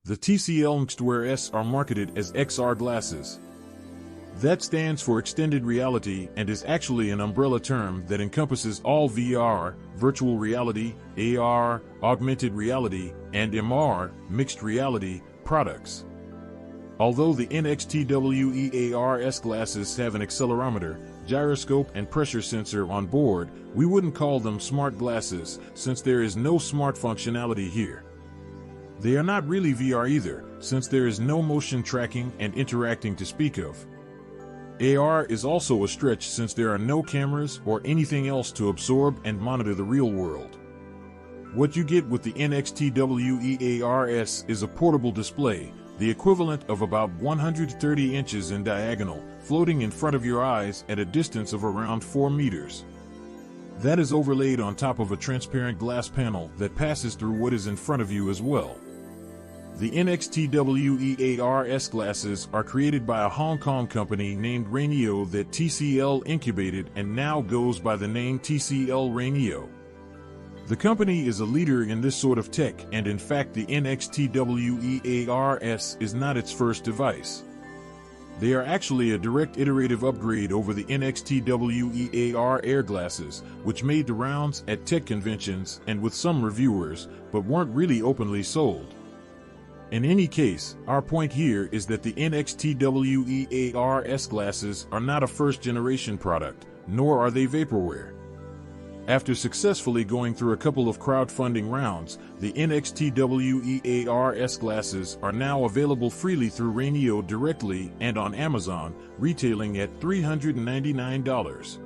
The TCL NXTWEAR S are marketed as XR glasses. That stands for extended reality and is actually an umbrella term that encompasses all VR, virtual reality, AR, augmented reality, and MR, mixed reality, products. Although the NXTWEAR S glasses have an accelerometer, gyroscope, and pressure sensor on board, we wouldn't call them smart glasses since there is no smart functionality here. They are not really VR either, since there is no motion tracking and interacting to speak of. AR is also a stretch since there are no cameras or anything else to absorb and monitor the real world. What you get with the NXTWEAR S is a portable display, the equivalent of about 130 inches in diagonal, floating in front of your eyes at a distance of around 4 meters. That is overlaid on top of a transparent glass panel that passes through what is in front of you as well. The NXTWEAR S glasses are created by a Hong Kong company named Raineo that TCL incubated and now goes by the name TCL Raineo. The company is a leader in this sort of tech, and in fact the NXTWEAR S is not its first device. They are actually a direct iterative upgrade over the NXTWEAR Air glasses, which made the rounds at tech conventions and with some reviewers, but weren't really openly sold. In any case, our point here is that the NXTWEAR S glasses are not a first-generation product, nor are they vaporware. After successfully going through a couple of crowdfunding rounds, the NXTWEAR S glasses are now available freely through Raineo directly and on Amazon, retailing at $399.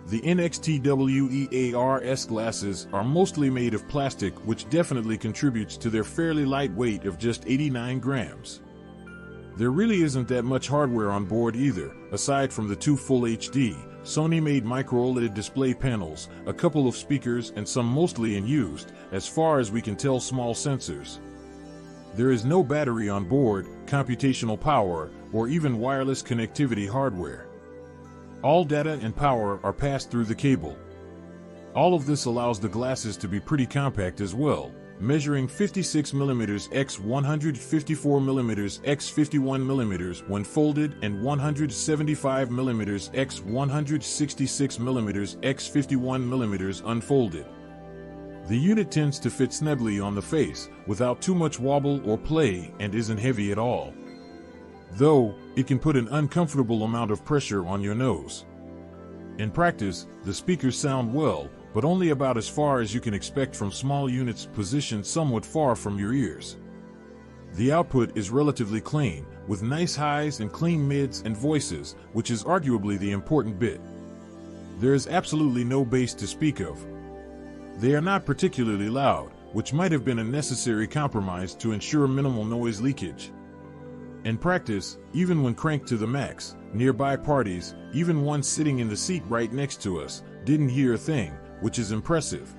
The NXTWEAR S glasses are mostly made of plastic, which definitely contributes to their fairly light weight of just 89 grams. There really isn't that much hardware on board either, aside from the two Full HD, Sony-made micro-OLED display panels, a couple of speakers, and some mostly unused, as far as we can tell, small sensors. There is no battery on board, computational power, or even wireless connectivity hardware. All data and power are passed through the cable. All of this allows the glasses to be pretty compact as well, measuring 56mm x 154mm x 51mm when folded and 175mm x 166mm x 51mm unfolded. The unit tends to fit snugly on the face, without too much wobble or play, and isn't heavy at all. Though, it can put an uncomfortable amount of pressure on your nose. In practice, the speakers sound well, but only about as far as you can expect from small units positioned somewhat far from your ears. The output is relatively clean, with nice highs and clean mids and voices, which is arguably the important bit. There is absolutely no bass to speak of. They are not particularly loud, which might have been a necessary compromise to ensure minimal noise leakage. In practice, even when cranked to the max, nearby parties, even one sitting in the seat right next to us, didn't hear a thing, which is impressive.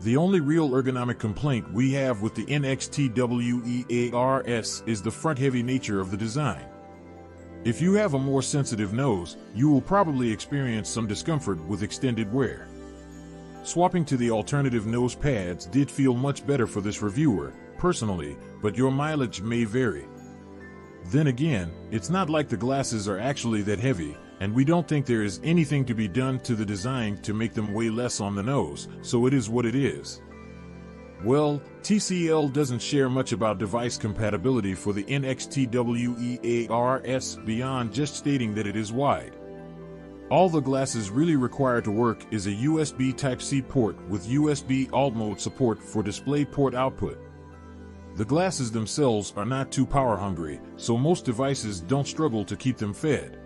The only real ergonomic complaint we have with the NXTWEAR S is the front-heavy nature of the design. If you have a more sensitive nose, you will probably experience some discomfort with extended wear. Swapping to the alternative nose pads did feel much better for this reviewer, personally, but your mileage may vary. Then again, it's not like the glasses are actually that heavy, and we don't think there is anything to be done to the design to make them weigh less on the nose, so it is what it is. Well, TCL doesn't share much about device compatibility for the NXTWEAR S beyond just stating that it is wide. All the glasses really require to work is a USB Type-C port with USB alt mode support for DisplayPort output. The glasses themselves are not too power hungry, so most devices don't struggle to keep them fed.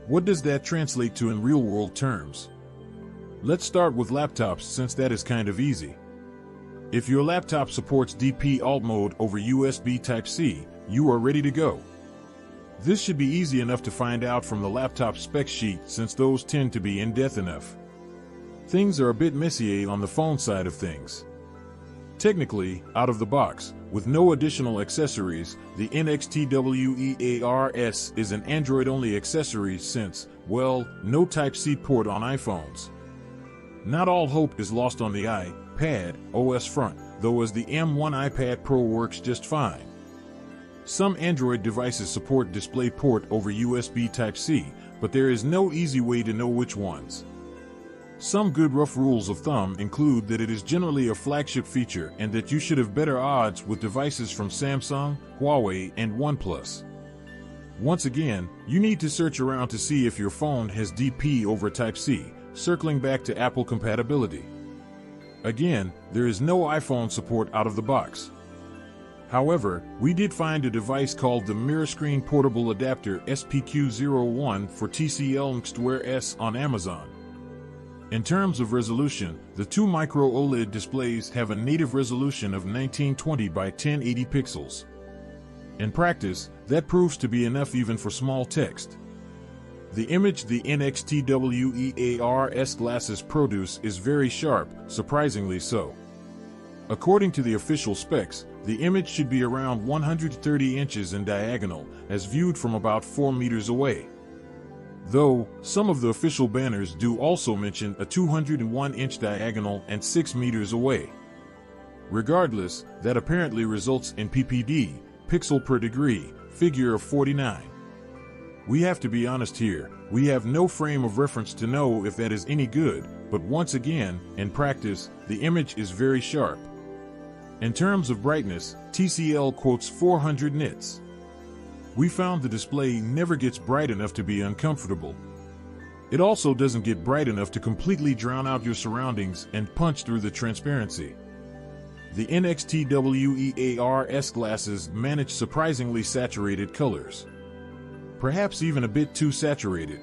What does that translate to in real-world terms? Let's start with laptops, since that is kind of easy. If your laptop supports DP alt mode over USB Type-C, you are ready to go. This should be easy enough to find out from the laptop spec sheet, since those tend to be in-depth enough. Things are a bit messy on the phone side of things. Technically, out of the box, with no additional accessories, the NXTWEAR S is an Android-only accessory since, well, no Type-C port on iPhones. Not all hope is lost on the iPad OS front, though as the M1 iPad Pro works just fine. Some Android devices support DisplayPort over USB Type-C, but there is no easy way to know which ones. Some good rough rules of thumb include that it is generally a flagship feature and that you should have better odds with devices from Samsung, Huawei, and OnePlus. Once again, you need to search around to see if your phone has DP over Type-C, circling back to Apple compatibility. Again, there is no iPhone support out of the box. However, we did find a device called the Mirror Screen Portable Adapter SPQ01 for TCL NXTWEAR S on Amazon. In terms of resolution, the two micro OLED displays have a native resolution of 1920 by 1080 pixels. In practice, that proves to be enough even for small text. The image the NXTWEAR S glasses produce is very sharp, surprisingly so. According to the official specs, the image should be around 130 inches in diagonal, as viewed from about 4 meters away. Though, some of the official banners do also mention a 201-inch diagonal and 6 meters away. Regardless, that apparently results in PPD, pixel per degree, figure of 49. We have to be honest here, we have no frame of reference to know if that is any good, but once again, in practice, the image is very sharp. In terms of brightness, TCL quotes 400 nits. We found the display never gets bright enough to be uncomfortable. It also doesn't get bright enough to completely drown out your surroundings and punch through the transparency. The NXTWEAR S glasses manage surprisingly saturated colors. Perhaps even a bit too saturated.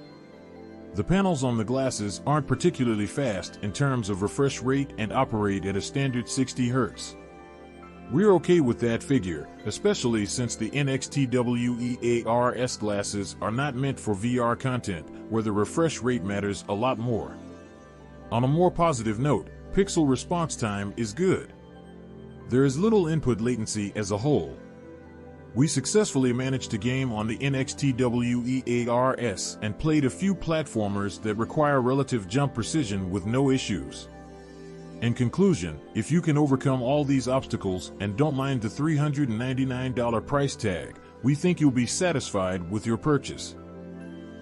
The panels on the glasses aren't particularly fast in terms of refresh rate and operate at a standard 60 Hz. We're okay with that figure, especially since the NXTWEAR S glasses are not meant for VR content, where the refresh rate matters a lot more. On a more positive note, pixel response time is good. There is little input latency as a whole. We successfully managed to game on the NXTWEAR S and played a few platformers that require relative jump precision with no issues. In conclusion, if you can overcome all these obstacles and don't mind the $399 price tag, we think you'll be satisfied with your purchase.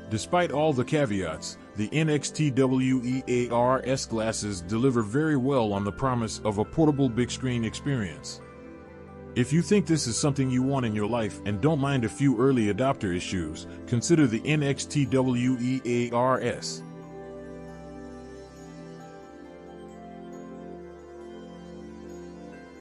Despite all the caveats, the NXTWEAR S glasses deliver very well on the promise of a portable big screen experience. If you think this is something you want in your life and don't mind a few early adopter issues, consider the NXTWEAR S.